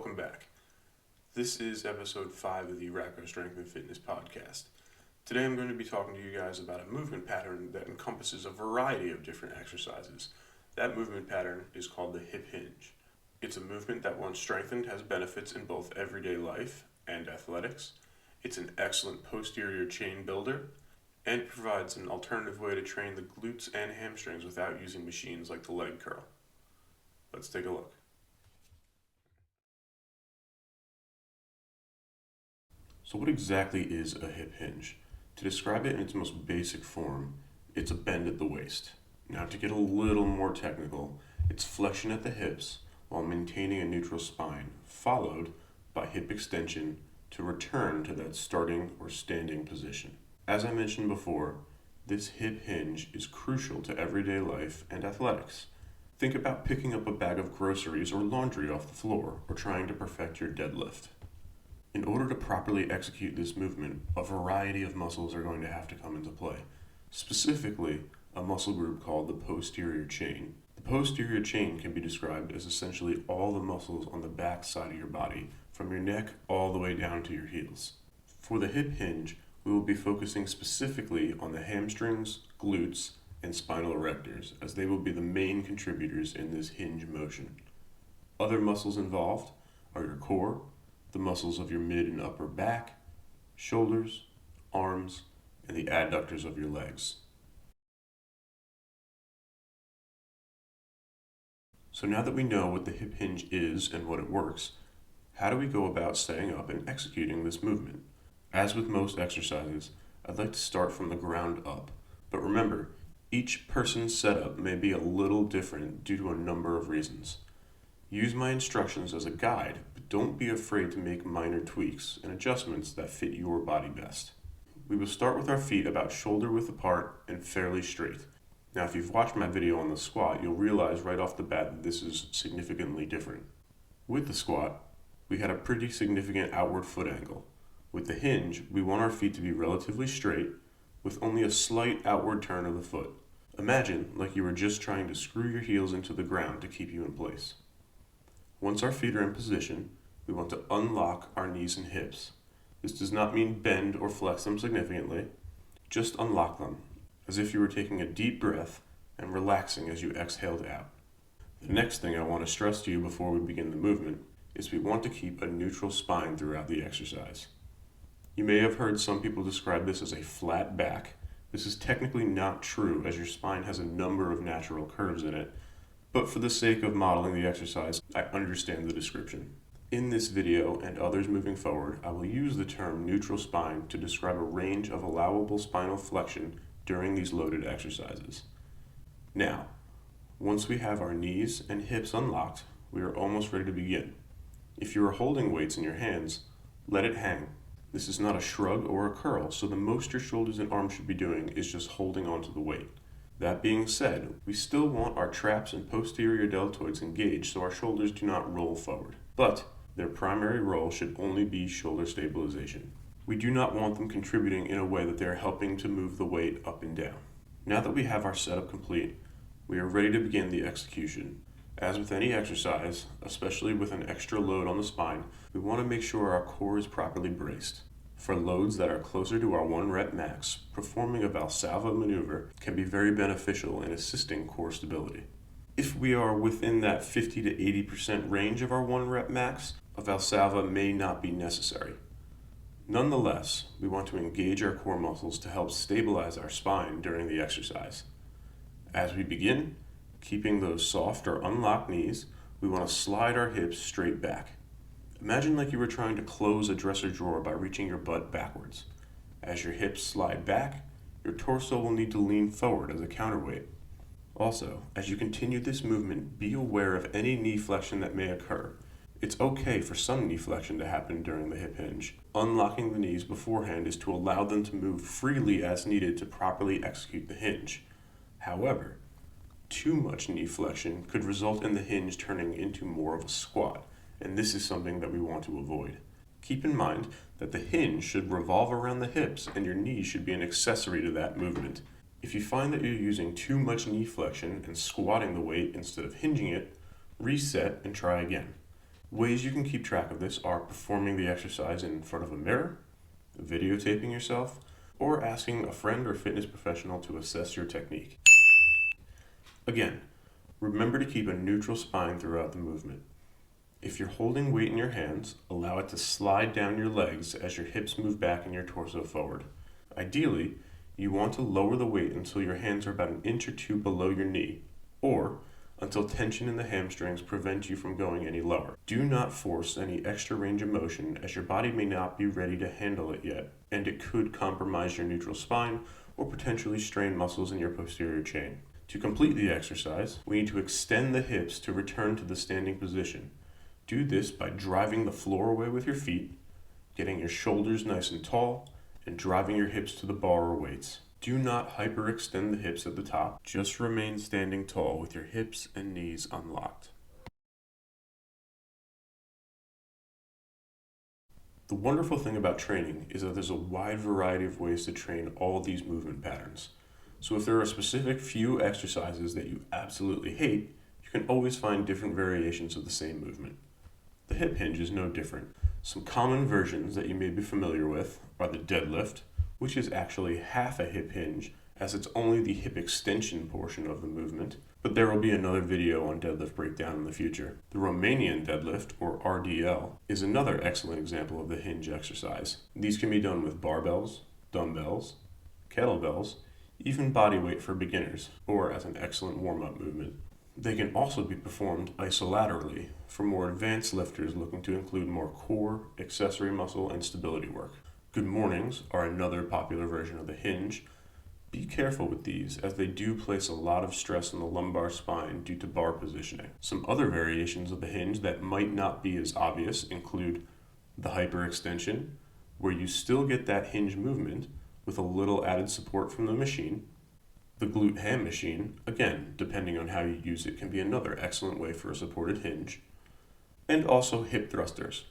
welcome back. This is episode 5 of the Racco Strength and Fitness podcast. Today I'm going to be talking to you guys about a movement pattern that encompasses a variety of different exercises. That movement pattern is called the hip hinge. It's a movement that, once strengthened, has benefits in both everyday life and athletics. It's an excellent posterior chain builder and provides an alternative way to train the glutes and hamstrings without using machines like the leg curl. Let's take a look. So what exactly is a hip hinge? To describe it in its most basic form, it's a bend at the waist. Now, to get a little more technical, it's flexion at the hips while maintaining a neutral spine, followed by hip extension to return to that starting or standing position. As I mentioned before, this hip hinge is crucial to everyday life and athletics. Think about picking up a bag of groceries or laundry off the floor, or trying to perfect your deadlift. In order to properly execute this movement, a variety of muscles are going to have to come into play. Specifically, a muscle group called the posterior chain. The posterior chain can be described as essentially all the muscles on the back side of your body, from your neck all the way down to your heels. For the hip hinge, we will be focusing specifically on the hamstrings, glutes, and spinal erectors, as they will be the main contributors in this hinge motion. Other muscles involved are your core, the muscles of your mid and upper back, shoulders, arms, and the adductors of your legs. So now that we know what the hip hinge is and what it works, how do we go about setting up and executing this movement? As with most exercises, I'd like to start from the ground up. But remember, each person's setup may be a little different due to a number of reasons. Use my instructions as a guide, but don't be afraid to make minor tweaks and adjustments that fit your body best. We will start with our feet about shoulder width apart and fairly straight. Now, if you've watched my video on the squat, you'll realize right off the bat that this is significantly different. With the squat, we had a pretty significant outward foot angle. With the hinge, we want our feet to be relatively straight, with only a slight outward turn of the foot. Imagine like you were just trying to screw your heels into the ground to keep you in place. Once our feet are in position, we want to unlock our knees and hips. This does not mean bend or flex them significantly, just unlock them, as if you were taking a deep breath and relaxing as you exhaled out. The next thing I want to stress to you before we begin the movement is we want to keep a neutral spine throughout the exercise. You may have heard some people describe this as a flat back. This is technically not true, as your spine has a number of natural curves in it, but for the sake of modeling the exercise, I understand the description. In this video and others moving forward, I will use the term neutral spine to describe a range of allowable spinal flexion during these loaded exercises. Now, once we have our knees and hips unlocked, we are almost ready to begin. If you are holding weights in your hands, let it hang. This is not a shrug or a curl, so the most your shoulders and arms should be doing is just holding onto the weight. That being said, we still want our traps and posterior deltoids engaged so our shoulders do not roll forward, but their primary role should only be shoulder stabilization. We do not want them contributing in a way that they are helping to move the weight up and down. Now that we have our setup complete, we are ready to begin the execution. As with any exercise, especially with an extra load on the spine, we want to make sure our core is properly braced. For loads that are closer to our 1 rep max, performing a Valsalva maneuver can be very beneficial in assisting core stability. If we are within that 50 to 80% range of our 1 rep max, a Valsalva may not be necessary. Nonetheless, we want to engage our core muscles to help stabilize our spine during the exercise. As we begin, keeping those soft or unlocked knees, we want to slide our hips straight back. Imagine like you were trying to close a dresser drawer by reaching your butt backwards. As your hips slide back, your torso will need to lean forward as a counterweight. Also, as you continue this movement, be aware of any knee flexion that may occur. It's okay for some knee flexion to happen during the hip hinge. Unlocking the knees beforehand is to allow them to move freely as needed to properly execute the hinge. However, too much knee flexion could result in the hinge turning into more of a squat, and this is something that we want to avoid. Keep in mind that the hinge should revolve around the hips and your knees should be an accessory to that movement. If you find that you're using too much knee flexion and squatting the weight instead of hinging it, reset and try again. Ways you can keep track of this are performing the exercise in front of a mirror, videotaping yourself, or asking a friend or fitness professional to assess your technique. Again, remember to keep a neutral spine throughout the movement. If you're holding weight in your hands, allow it to slide down your legs as your hips move back and your torso forward. Ideally, you want to lower the weight until your hands are about an inch or two below your knee, or until tension in the hamstrings prevent you from going any lower. Do not force any extra range of motion, as your body may not be ready to handle it yet, and it could compromise your neutral spine or potentially strain muscles in your posterior chain. To complete the exercise, we need to extend the hips to return to the standing position. Do this by driving the floor away with your feet, getting your shoulders nice and tall, and driving your hips to the bar or weights. Do not hyperextend the hips at the top. Just remain standing tall with your hips and knees unlocked. The wonderful thing about training is that there's a wide variety of ways to train all these movement patterns. So if there are a specific few exercises that you absolutely hate, you can always find different variations of the same movement. The hip hinge is no different. Some common versions that you may be familiar with are the deadlift, which is actually half a hip hinge, as it's only the hip extension portion of the movement, but there will be another video on deadlift breakdown in the future. The Romanian deadlift, or RDL, is another excellent example of the hinge exercise. These can be done with barbells, dumbbells, kettlebells, even body weight for beginners, or as an excellent warm-up movement. They can also be performed isolaterally for more advanced lifters looking to include more core, accessory muscle, and stability work. Good mornings are another popular version of the hinge. Be careful with these, as they do place a lot of stress on the lumbar spine due to bar positioning. Some other variations of the hinge that might not be as obvious include the hyperextension, where you still get that hinge movement with a little added support from the machine. The glute ham machine, again, depending on how you use it, can be another excellent way for a supported hinge. And also hip thrusters.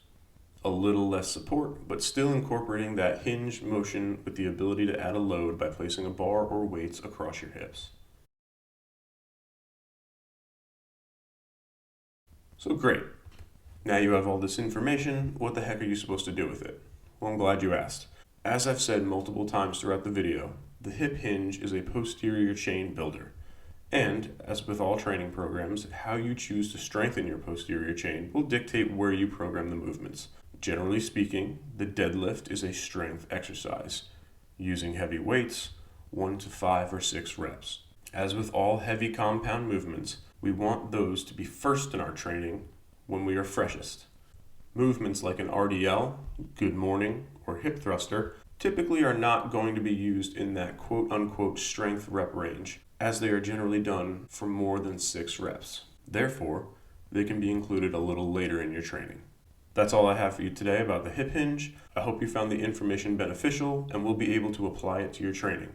A little less support, but still incorporating that hinge motion with the ability to add a load by placing a bar or weights across your hips. So great. Now you have all this information, what the heck are you supposed to do with it? Well, I'm glad you asked. As I've said multiple times throughout the video, the hip hinge is a posterior chain builder. And, as with all training programs, how you choose to strengthen your posterior chain will dictate where you program the movements. Generally speaking, the deadlift is a strength exercise, using heavy weights, 1 to 5 or 6 reps. As with all heavy compound movements, we want those to be first in our training when we are freshest. Movements like an RDL, good morning, or hip thruster typically are not going to be used in that quote-unquote strength rep range, as they are generally done for more than 6 reps. Therefore, they can be included a little later in your training. That's all I have for you today about the hip hinge. I hope you found the information beneficial and will be able to apply it to your training.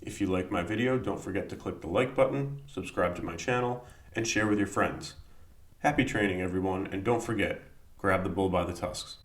If you like my video, don't forget to click the like button, subscribe to my channel, and share with your friends. Happy training, everyone, and don't forget, grab the bull by the tusks.